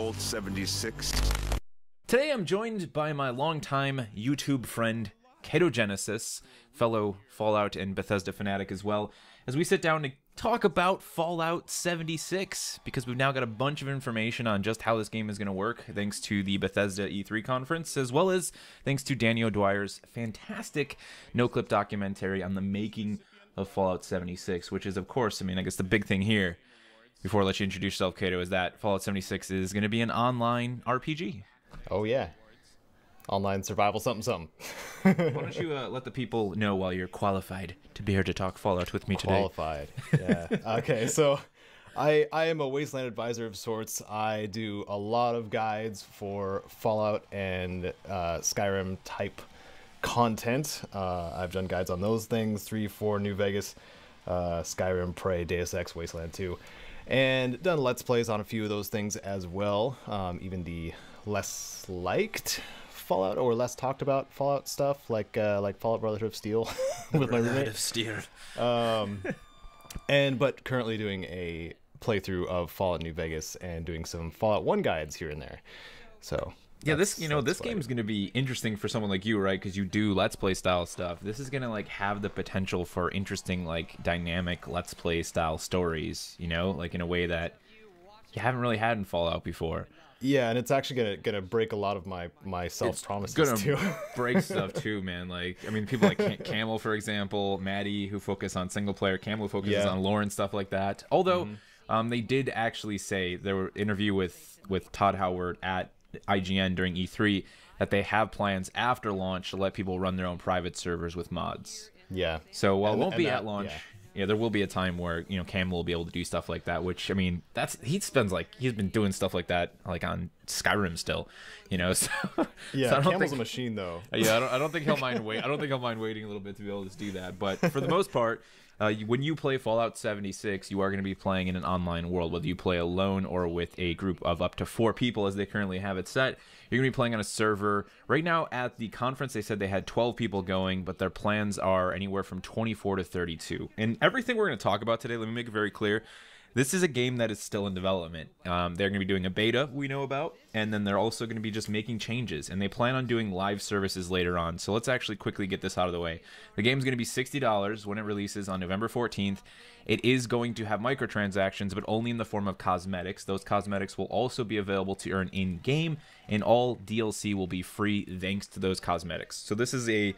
Fallout 76. Today I'm joined by my longtime YouTube friend, Caedo, fellow Fallout and Bethesda fanatic as well, as we sit down to talk about Fallout 76, because we've now got a bunch of information on just how this game is going to work, thanks to the Bethesda E3 conference, as well as thanks to Danny O'Dwyer's fantastic no-clip documentary on the making of Fallout 76, which is, of course, I guess the big thing here, before I let you introduce yourself, Caedo, is that Fallout 76 is going to be an online RPG. Oh, yeah. Online survival something. Why don't you let the people know why you're qualified to be here to talk Fallout with me today? Qualified, yeah. Okay, so I am a Wasteland advisor of sorts. I do a lot of guides for Fallout and Skyrim type content. I've done guides on those things, 3, 4, New Vegas, Skyrim, Prey, Deus Ex, Wasteland 2. And done Let's Plays on a few of those things as well. Even the less liked Fallout or less talked about Fallout stuff, like Fallout Brotherhood of Steel with my roommate. Of Steel. But currently doing a playthrough of Fallout New Vegas and doing some Fallout 1 guides here and there. So yeah, this game is going to be interesting for someone like you, right? Because you do Let's Play style stuff. This is going to have the potential for interesting, dynamic Let's Play style stories. In a way that you haven't really had in Fallout before. Yeah, and it's actually gonna break a lot of my self promises too. Break stuff too, man. People like Camel, for example, Maddie, who focus on single player, Camel, who focuses on lore and stuff like that. Although they did actually say, there were interview with Todd Howard at IGN during E3, that they have plans after launch to let people run their own private servers with mods. Yeah. So while it won't be at launch, yeah, there will be a time where Camel will be able to do stuff like that. Which he's been doing stuff like that on Skyrim still, So yeah, so Camel's a machine though. Yeah, I don't think he'll mind wait. I don't think he'll mind waiting a little bit to be able to do that. But for the most part, when you play Fallout 76, you are going to be playing in an online world, whether you play alone or with a group of up to 4 people, as they currently have it set. You're going to be playing on a server. Right now at the conference, they said they had 12 people going, but their plans are anywhere from 24 to 32. And everything we're going to talk about today, let me make it very clear, this is a game that is still in development. They're going to be doing a beta, we know about, and then they're also going to be just making changes, and they plan on doing live services later on. So let's actually quickly get this out of the way. The game's going to be $60 when it releases on November 14th. It is going to have microtransactions, but only in the form of cosmetics. Those cosmetics will also be available to earn in-game, and all DLC will be free thanks to those cosmetics. So this is a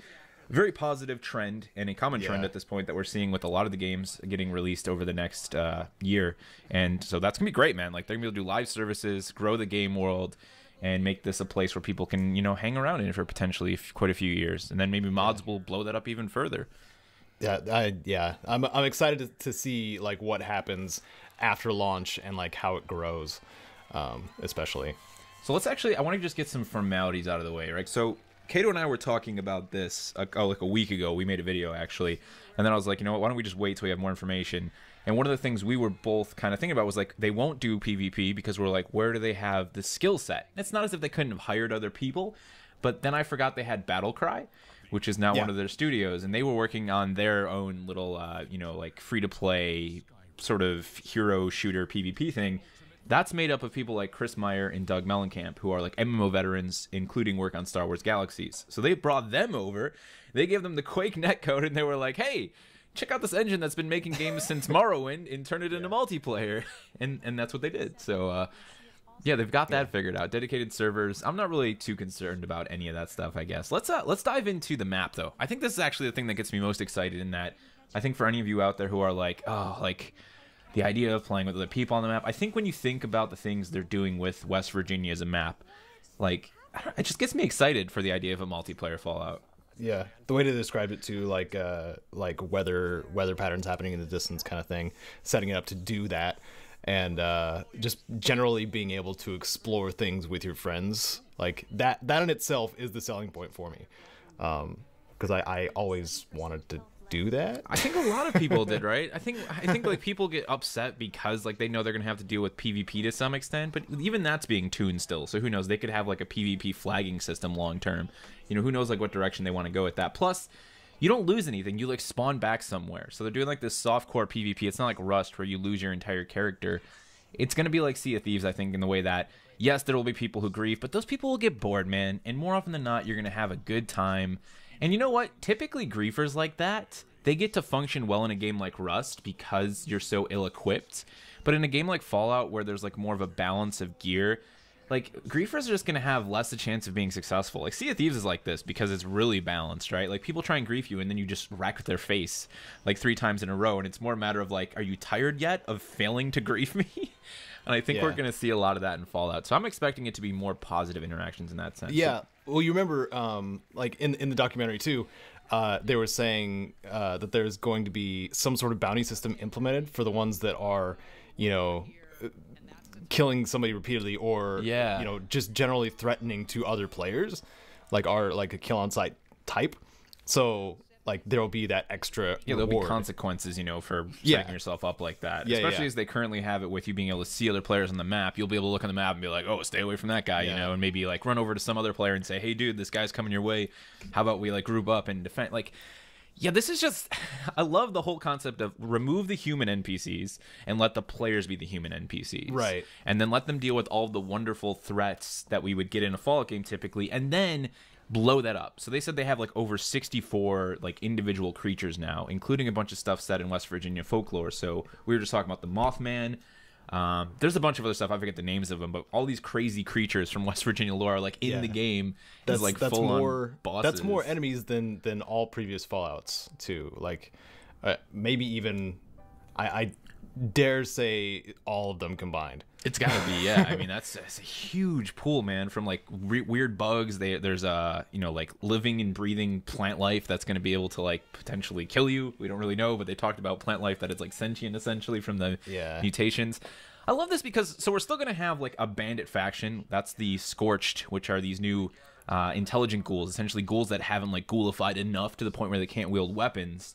very positive trend, and a common trend at this point, that we're seeing with a lot of the games getting released over the next year. And so that's gonna be great, man. They're gonna be able to do live services, grow the game world, and make this a place where people can hang around in it for potentially quite a few years, and then maybe mods will blow that up even further. I'm excited to see what happens after launch and how it grows, especially. So let's I want to just get some formalities out of the way, right? So Caedo and I were talking about this a week ago. We made a video, actually. And then I was like, why don't we just wait till we have more information? And one of the things we were both kind of thinking about was, they won't do PvP because we're like, where do they have the skill set? It's not as if they couldn't have hired other people. But then I forgot they had Battlecry, which is now one of their studios. And they were working on their own little, free-to-play sort of hero shooter PvP thing. That's made up of people like Chris Meyer and Doug Mellencamp, who are MMO veterans, including work on Star Wars Galaxies. So they brought them over. They gave them the Quake netcode, and they were like, hey, check out this engine that's been making games since Morrowind and turn it into multiplayer. And that's what they did. So, they've got that figured out. Dedicated servers. I'm not really too concerned about any of that stuff, I guess. Let's dive into the map, though. I think this is actually the thing that gets me most excited, in that I think for any of you out there who are the idea of playing with other people on the map. I think when you think about the things they're doing with West Virginia as a map, it just gets me excited for the idea of a multiplayer Fallout. Yeah, the way they described it too, weather patterns happening in the distance kind of thing, setting it up to do that, and just generally being able to explore things with your friends, that in itself is the selling point for me, because I always wanted to do that. I think a lot of people did, right? I think people get upset because they know they're gonna have to deal with PvP to some extent, but even that's being tuned still. So who knows? They could have a PvP flagging system long term. Who knows what direction they want to go with that. Plus, you don't lose anything. You spawn back somewhere. So they're doing this softcore PvP. It's not like Rust where you lose your entire character. it's going to be like Sea of Thieves, I think, in the way that, yes, there will be people who grief, but those people will get bored, man. And more often than not, you're going to have a good time. And you know what? Typically, griefers like that, they get to function well in a game like Rust because you're so ill-equipped. But in a game like Fallout, where there's like more of a balance of gear, like griefers are just going to have less a chance of being successful. Like Sea of Thieves is like this because it's really balanced, right? Like people try and grief you and then you just wreck their face like 3 times in a row. And it's more a matter of like, are you tired yet of failing to grief me? And I think we're going to see a lot of that in Fallout. So I'm expecting it to be more positive interactions in that sense. Yeah. Well, you remember, like in the documentary too, they were saying that there's going to be some sort of bounty system implemented for the ones that are, you know, killing somebody repeatedly or, you know, just generally threatening to other players, like are like a kill on sight type. So like there'll be that extra there'll reward. be consequences, you know, for setting yourself up like that. Especially as they currently have it with you being able to see other players on the map. You'll be able to look on the map and be like, oh, stay away from that guy, you know, and maybe like run over to some other player and say, hey, dude, this guy's coming your way. How about we like group up and defend? Like, yeah, this is just, I love the whole concept of remove the human NPCs and let the players be the human NPCs. Right. And then let them deal with all the wonderful threats that we would get in a Fallout game typically, and then blow that up. So they said they have like over 64 like individual creatures now, including a bunch of stuff set in West Virginia folklore. So we were just talking about the Mothman. There's a bunch of other stuff, I forget the names of them, but all these crazy creatures from West Virginia lore are like in the game. That's like that's full more on bosses. That's more enemies than all previous Fallouts too. Like maybe even I dare say all of them combined. It's gotta be, yeah. I mean, that's a huge pool, man. From like weird bugs, there's you know, like living and breathing plant life that's gonna be able to like potentially kill you. We don't really know, but they talked about plant life that is like sentient essentially from the mutations. I love this because so we're still gonna have like a bandit faction. That's the Scorched, which are these new intelligent ghouls, essentially ghouls that haven't like ghoulified enough to the point where they can't wield weapons.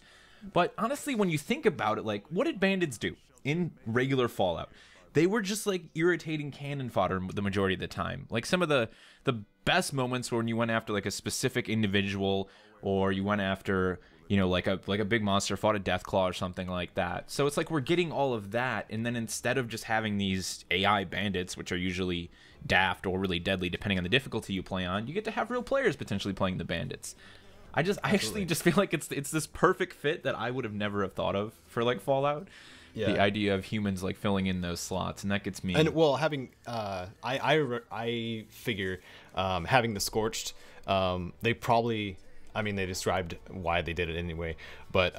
But honestly, when you think about it, like what did bandits do in regular Fallout? They were just like irritating cannon fodder the majority of the time. Like some of the best moments were when you went after like a specific individual, or you went after, you know, like a big monster, fought a Deathclaw or something like that. So it's like we're getting all of that, and then instead of just having these AI bandits, which are usually daft or really deadly depending on the difficulty you play on, you get to have real players potentially playing the bandits. I actually just feel like it's this perfect fit that I would have never have thought of for like Fallout. Yeah. The idea of humans like filling in those slots, and that gets me. And well, having I figure having the Scorched, they probably, I mean, they described why they did it anyway, but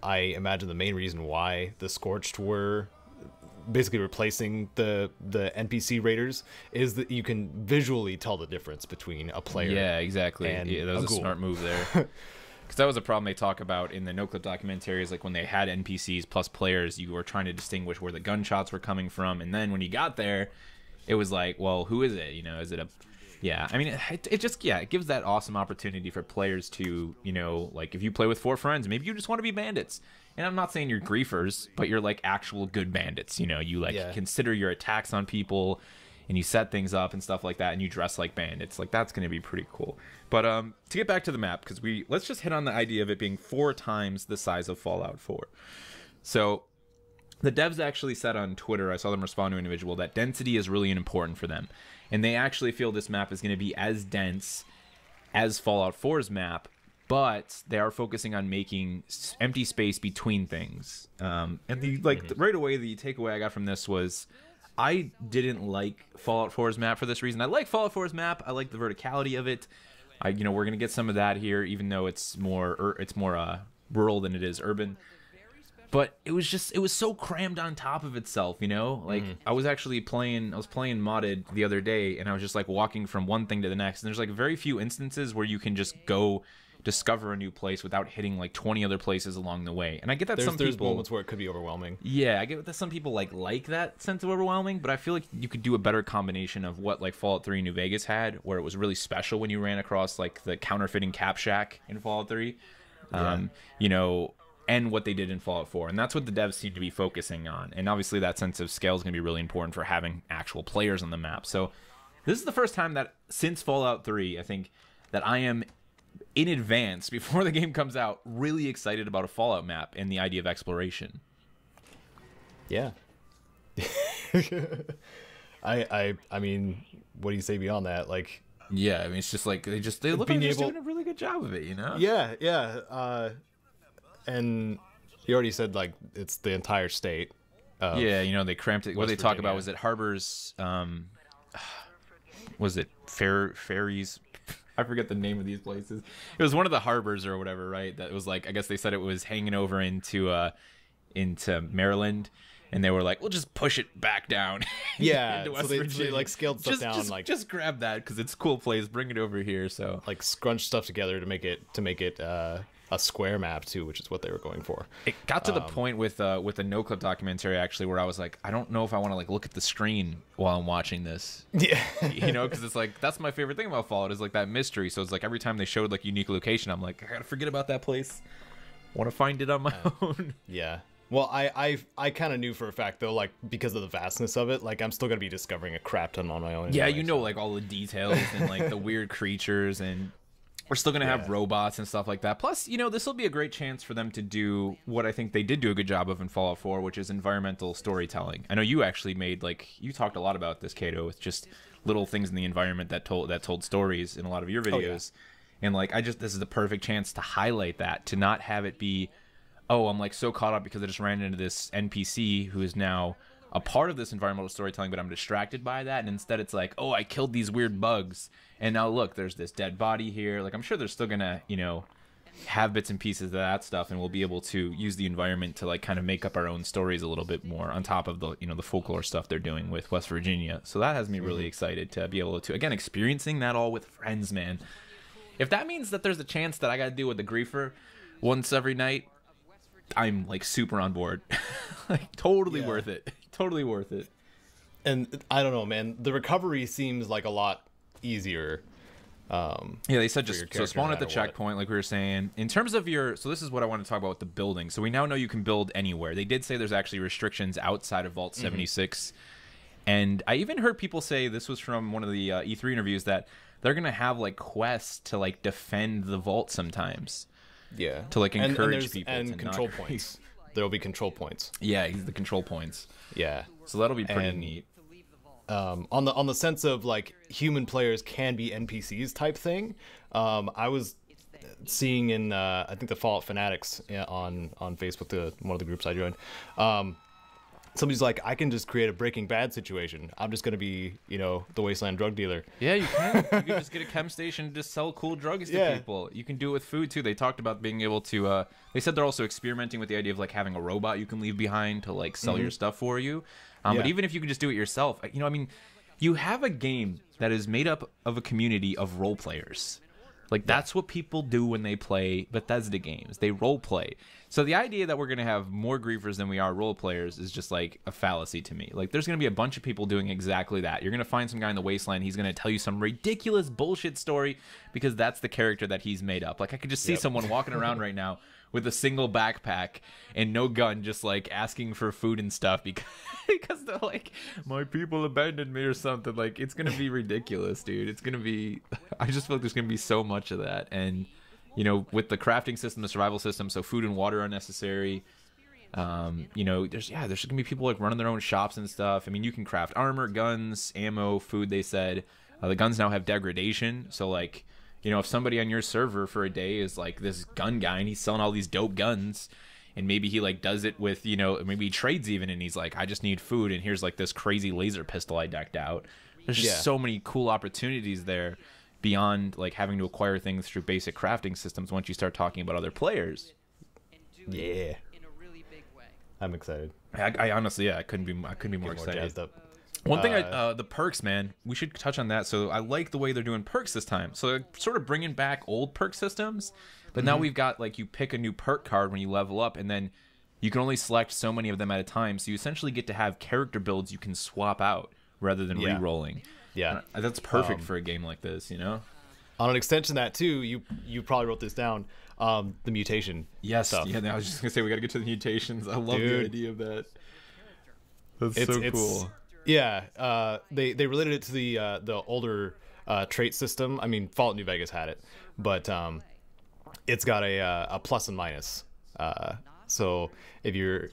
I imagine the main reason why the Scorched were basically replacing the NPC raiders is that you can visually tell the difference between a player. Yeah, exactly. And that was a smart move there. Because that was a problem they talk about in the NoClip documentaries, like when they had NPCs plus players, you were trying to distinguish where the gunshots were coming from, and then when you got there, it was like, well, who is it? You know, is it a... Yeah, I mean, it just, it gives that awesome opportunity for players to, you know, like if you play with 4 friends, maybe you just want to be bandits. And I'm not saying you're griefers, but you're like actual good bandits. You know, you like consider your attacks on people, and you set things up and stuff like that, and you dress like bandits. Like that's going to be pretty cool. But to get back to the map, because let's just hit on the idea of it being 4 times the size of Fallout 4. So the devs actually said on Twitter, I saw them respond to an individual, that density is really important for them. And they actually feel this map is going to be as dense as Fallout 4's map, but they are focusing on making empty space between things. And right away, the takeaway I got from this was, I didn't like Fallout 4's map for this reason. I like Fallout 4's map. I like the verticality of it. You know, we're gonna get some of that here, even though it's more rural than it is urban. But it was so crammed on top of itself, you know. Like I was playing modded the other day, and I was just like walking from one thing to the next. And there's like very few instances where you can just go discover a new place without hitting like 20 other places along the way. And I get that there's moments where it could be overwhelming. Yeah, I get that some people like that sense of overwhelming, but I feel like you could do a better combination of what like Fallout 3 New Vegas had, where it was really special when you ran across like the counterfeiting cap shack in Fallout 3. You know, and what they did in Fallout 4. And that's what the devs seem to be focusing on. And obviously that sense of scale is going to be really important for having actual players on the map. So this is the first time that since Fallout 3, I think, that I am in advance, before the game comes out, really excited about a Fallout map and the idea of exploration. Yeah. I mean, what do you say beyond that? Like, yeah, I mean, it's just like they look like they're just doing a really good job of it, you know? yeah. And you already said like it's the entire state. Yeah, you know, they cramped it. What they talk Virginia. about was it harbors, was it ferries? I forget the name of these places. It was one of the harbors or whatever, right? That was like, I guess they said it was hanging over into Maryland, and they were like, we'll just push it back down. Yeah, into so West they Virginia. like scaled stuff down, like just grab that because it's a cool place. Bring it over here. So like scrunch stuff together to make it a square map too, which is what they were going for. it got to the point with the No Clip documentary actually where I was like, I don't know if I want to like look at the screen while I'm watching this. Yeah, You know, because it's like that's my favorite thing about Fallout is like that mystery. So it's like every time they showed like unique location, I'm like, I gotta forget about that place. Want to find it on my own. yeah. Well, I kind of knew for a fact though, like because of the vastness of it, like I'm still gonna be discovering a crap ton on my own. Yeah, anyway, you know, so. like all the details and like the weird creatures, and we're still gonna have robots and stuff like that. Plus, you know, this will be a great chance for them to do what I think they did do a good job of in Fallout 4, which is environmental storytelling. I know you actually made you talked a lot about this, Caedo, with just little things in the environment that told stories in a lot of your videos. And like this is the perfect chance to highlight that, to not have it be, oh, I'm like so caught up because I just ran into this NPC who is now a part of this environmental storytelling, but I'm distracted by that. And instead it's like, oh, I killed these weird bugs, and now look, there's this dead body here. Like, I'm sure they're still gonna, you know, have bits and pieces of that stuff, and we'll be able to use the environment to like kind of make up our own stories a little bit more on top of the, you know, the folklore stuff they're doing with West Virginia. So that has me really excited to be able to, again, experiencing that all with friends, man. If that means that there's a chance that I gotta deal with the griefer once every night, I'm like super on board. Like totally worth it. Totally worth it. And I don't know, man. The recovery seems like a lot easier. Yeah, they said just so spawn at the no matter checkpoint, like we were saying. In terms of so this is what I want to talk about with the building. So we now know you can build anywhere. They did say there's actually restrictions outside of Vault 76. And I even heard people say, this was from one of the E3 interviews, that they're going to have like quests to like defend the vault sometimes. Yeah. To like encourage and people and to control not points. There'll be control points. Yeah, the control points. Yeah. So that'll be pretty And neat. On the sense of like human players can be NPCs type thing, I was seeing in I think the Fallout Fanatics on Facebook, one of the groups I joined. Somebody's like, I can just create a Breaking Bad situation. I'm just gonna be, you know, the wasteland drug dealer. Yeah, you can. You can just get a chem station to just sell cool drugs to people. You can do it with food too. They talked about being able to. They said they're also experimenting with the idea of like having a robot you can leave behind to like sell your stuff for you. But even if you can just do it yourself, you know, I mean, you have a game that is made up of a community of role players. Like, that's what people do when they play Bethesda games. They role play. So the idea that we're going to have more griefers than we are role players is just, like, a fallacy to me. Like, there's going to be a bunch of people doing exactly that. You're going to find some guy in the wasteland. He's going to tell you some ridiculous bullshit story because that's the character that he's made up. Like, I could just see someone walking around right now with a single backpack and no gun, just, like, asking for food and stuff because they're like, my people abandoned me or something. Like, it's going to be ridiculous, dude. It's going to be... I just feel like there's going to be so much of that. And, you know, with the crafting system, the survival system, so food and water are necessary. You know, there's going to be people, like, running their own shops and stuff. I mean, you can craft armor, guns, ammo, food, they said. The guns now have degradation. So, like, you know, if somebody on your server for a day is, like, this gun guy and he's selling all these dope guns... And maybe he, like, does it with, you know, maybe he trades even, and he's like, I just need food, and here's, like, this crazy laser pistol I decked out. There's just so many cool opportunities there beyond, like, having to acquire things through basic crafting systems once you start talking about other players. Yeah. I'm excited. I honestly, I couldn't be more excited. Jazzed up. One thing, the perks, man, we should touch on that. So I like the way they're doing perks this time. So sort of bringing back old perk systems. But now we've got, like, you pick a new perk card when you level up, and then you can only select so many of them at a time. So you essentially get to have character builds you can swap out rather than re-rolling. Yeah. That's perfect for a game like this, you know? On an extension of that, too, you probably wrote this down, the mutation stuff. Yeah, I was just going to say, we got to get to the mutations. I love the idea of that. That's so cool. Yeah, they related it to the older trait system. I mean, Fallout New Vegas had it, but... it's got a plus and minus So if you're,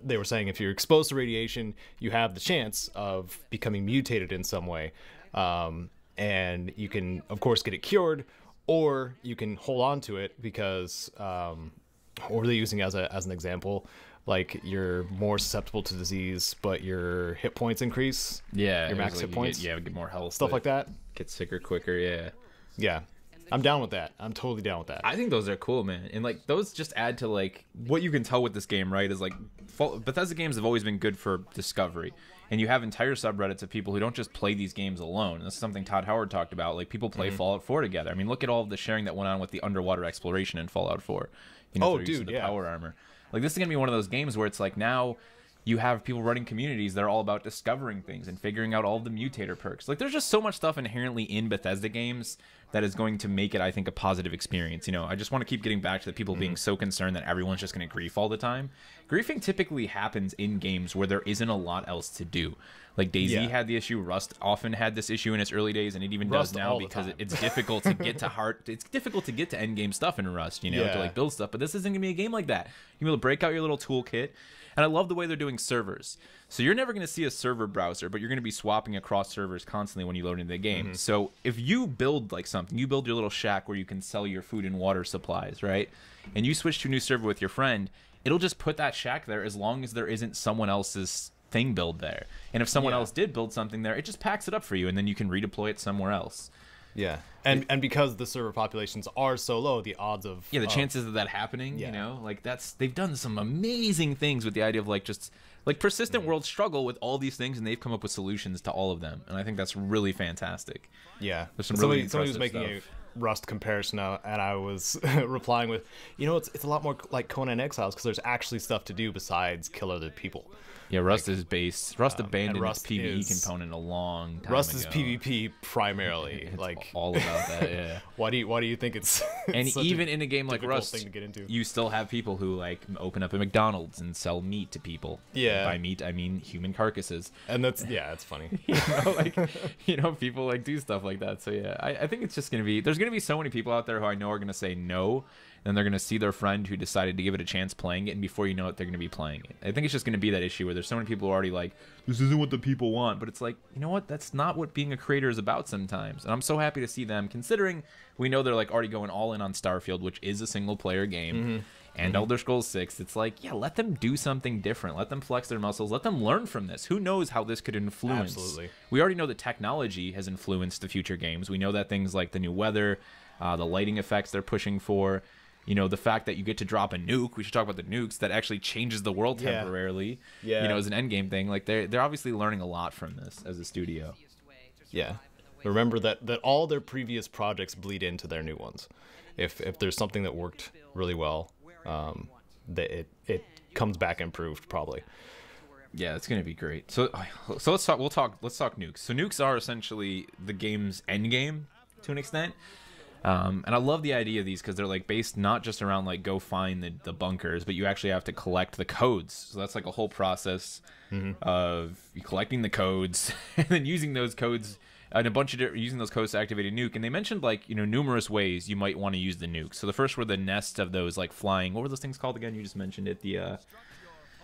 they were saying if you're exposed to radiation, you have the chance of becoming mutated in some way. And you can, of course, get it cured, or you can hold on to it because, what were they using as an example? Like you're more susceptible to disease, but your hit points increase. Yeah, your max hit points. Get more health. Stuff like that. Get sicker quicker. Yeah. Yeah. I'm down with that. I'm totally down with that. I think those are cool, man. And like those just add to like what you can tell with this game, right? Is like Bethesda games have always been good for discovery. And you have entire subreddits of people who don't just play these games alone. This is something Todd Howard talked about. Like people play Fallout 4 together. I mean, look at all of the sharing that went on with the underwater exploration in Fallout 4. You know, through use of the power armor. Like this is gonna be one of those games where it's like now you have people running communities that are all about discovering things and figuring out all of the mutator perks. Like there's just so much stuff inherently in Bethesda games that is going to make it, I think, a positive experience. You know, I just want to keep getting back to the people being so concerned that everyone's just going to grief all the time. Griefing typically happens in games where there isn't a lot else to do. Like DayZ had the issue. Rust often had this issue in its early days, and it even does now because it's difficult to get to It's difficult to get to end game stuff in Rust. You know, to like build stuff. But this isn't gonna be a game like that. You're gonna be able to break out your little toolkit. And I love the way they're doing servers. So you're never going to see a server browser, but you're going to be swapping across servers constantly when you load into the game. So if you build like something, you build your little shack where you can sell your food and water supplies, right? And you switch to a new server with your friend, it'll just put that shack there as long as there isn't someone else's thing build there. And if someone else did build something there, it just packs it up for you, and then you can redeploy it somewhere else. Yeah, and because the server populations are so low, the odds of the chances of that happening, you know, like they've done some amazing things with the idea of like just like persistent worlds struggle with all these things, and they've come up with solutions to all of them, and I think that's really fantastic. Yeah, there's some really somebody was making a Rust comparison, and I was replying with, you know, it's a lot more like Conan Exiles because there's actually stuff to do besides kill other people. Yeah, Rust is based. Rust abandoned its PvE component a long time Rust ago. is PvP primarily. It's like all about that. Yeah. Why do you think it's and such even in a game like Rust, thing to get into? You still have people who like open up a McDonald's and sell meat to people. Yeah. By meat, I mean human carcasses. And that's it's funny. People like do stuff like that. So yeah, I think it's just gonna be. There's gonna be so many people out there who I know are gonna say no. Then they're going to see their friend who decided to give it a chance playing it, and before you know it, they're going to be playing it. I think it's just going to be that issue where there's so many people who are already like, this isn't what the people want. But it's like, you know what? That's not what being a creator is about sometimes. And I'm so happy to see them, considering we know they're like already going all in on Starfield, which is a single-player game, and Elder Scrolls 6. It's like, yeah, let them do something different. Let them flex their muscles. Let them learn from this. Who knows how this could influence? Absolutely. We already know that technology has influenced the future games. We know that things like the new weather, the lighting effects they're pushing for, you know, the fact that you get to drop a nuke, we should talk about the nukes, that actually changes the world temporarily, you know, as an endgame thing. Like, they're obviously learning a lot from this as a studio. Yeah. Remember that all their previous projects bleed into their new ones. If there's something that worked really well, that it comes back improved, probably. Yeah, it's gonna be great. So let's talk nukes. So nukes are essentially the game's end game to an extent. And I love the idea of these because they're like based not just around like go find the bunkers, but you actually have to collect the codes. So that's like a whole process of collecting the codes and then using those codes and using those codes to activate a nuke. And they mentioned like, you know, numerous ways you might want to use the nuke. So the first were the nest of those like flying. What were those things called again? You just mentioned it.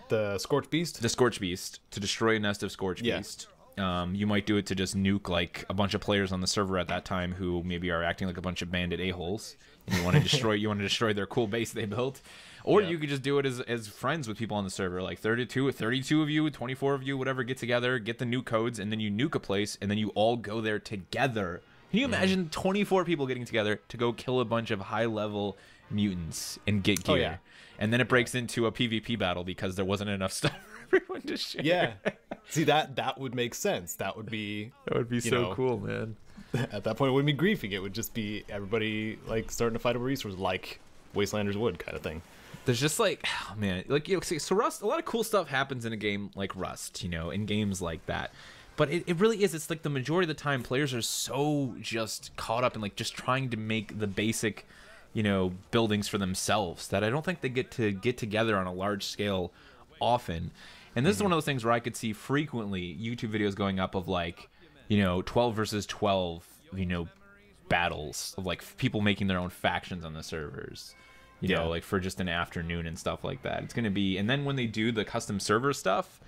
The Scorched Beast. The Scorched Beast, to destroy a nest of Scorched Beast. You might do it to just nuke like a bunch of players on the server at that time who maybe are acting like a bunch of bandit a-holes, and you want to destroy their cool base they built, or you could just do it as friends with people on the server, like 32 of you, 24 of you, whatever, get together, get the nuke codes, and then you nuke a place, and then you all go there together. Can you imagine 24 people getting together to go kill a bunch of high-level mutants and get gear? Oh, yeah. And then it breaks into a PvP battle because there wasn't enough stuff for everyone to share. Yeah. See, that would make sense. That would be so cool, man. At that point, it wouldn't be griefing. It would just be everybody like starting to fight over resources, like Wastelanders would, kind of thing. There's just like, oh man, like, you know, so Rust, a lot of cool stuff happens in a game like Rust, you know, in games like that. But it really is. It's like the majority of the time, players are so just caught up in like just trying to make the basic, you know, buildings for themselves that I don't think they get together on a large scale often. And this is one of those things where I could see frequently YouTube videos going up of like, you know, 12 versus 12, you know, battles of like people making their own factions on the servers. you know, like for just an afternoon and stuff like that. It's going to be, and then when they do the custom server stuff,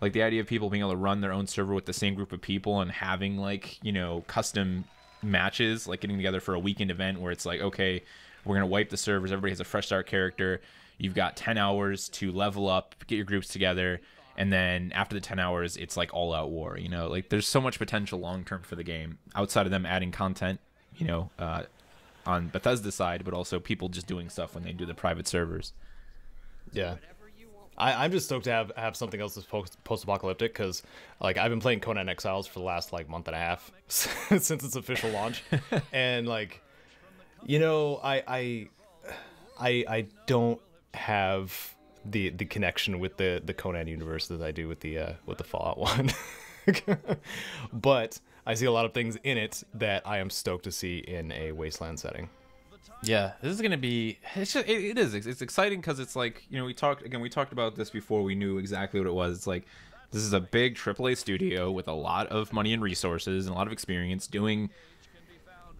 like the idea of people being able to run their own server with the same group of people and having like, you know, custom matches, like getting together for a weekend event where it's like, okay, we're going to wipe the servers. Everybody has a fresh start character. You've got 10 hours to level up, get your groups together. And then after the 10 hours, it's like all out war, you know, like there's so much potential long term for the game outside of them adding content, you know, on Bethesda's side, but also people just doing stuff when they do the private servers. Yeah. I'm just stoked to have something else that's post-apocalyptic, because like I've been playing Conan Exiles for the last like month and a half since its official launch, and like, you know, I don't have the connection with the Conan universe that I do with the Fallout one, but I see a lot of things in it that I am stoked to see in a Wasteland setting. Yeah, this is gonna be. It's just, it is. It's exciting because it's like, you know, we talked about this before we knew exactly what it was. It's like this is a big AAA studio with a lot of money and resources and a lot of experience doing,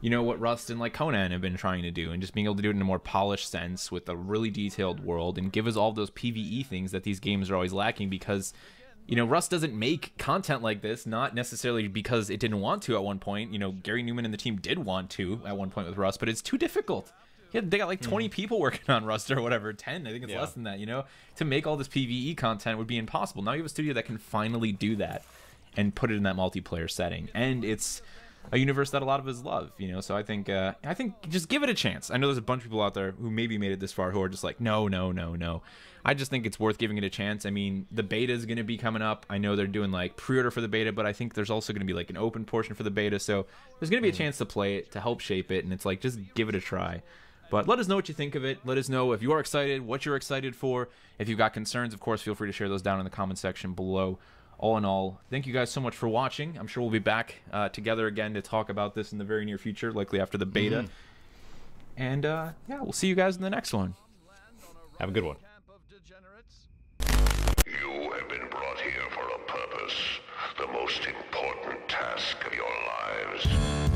you know, what Rust and like Conan have been trying to do, and just being able to do it in a more polished sense with a really detailed world and give us all those PvE things that these games are always lacking, because, you know, Rust doesn't make content like this, not necessarily because it didn't want to at one point. You know, Gary Newman and the team did want to at one point with Rust, but it's too difficult. Yeah, they got like 20 people working on Rust or whatever, 10, I think it's less than that, you know? To make all this PvE content would be impossible. Now you have a studio that can finally do that and put it in that multiplayer setting. And it's a universe that a lot of us love, you know? So I think just give it a chance. I know there's a bunch of people out there who maybe made it this far who are just like, no. I just think it's worth giving it a chance. I mean, the beta is going to be coming up. I know they're doing like pre-order for the beta, but I think there's also going to be like an open portion for the beta. So there's going to be a chance to play it, to help shape it. And it's like, just give it a try. But let us know what you think of it. Let us know if you are excited, what you're excited for. If you've got concerns, of course, feel free to share those down in the comment section below. All in all, thank you guys so much for watching. I'm sure we'll be back together again to talk about this in the very near future, likely after the beta. And yeah, we'll see you guys in the next one. Have a good one. You have been brought here for a purpose, the most important task of your lives.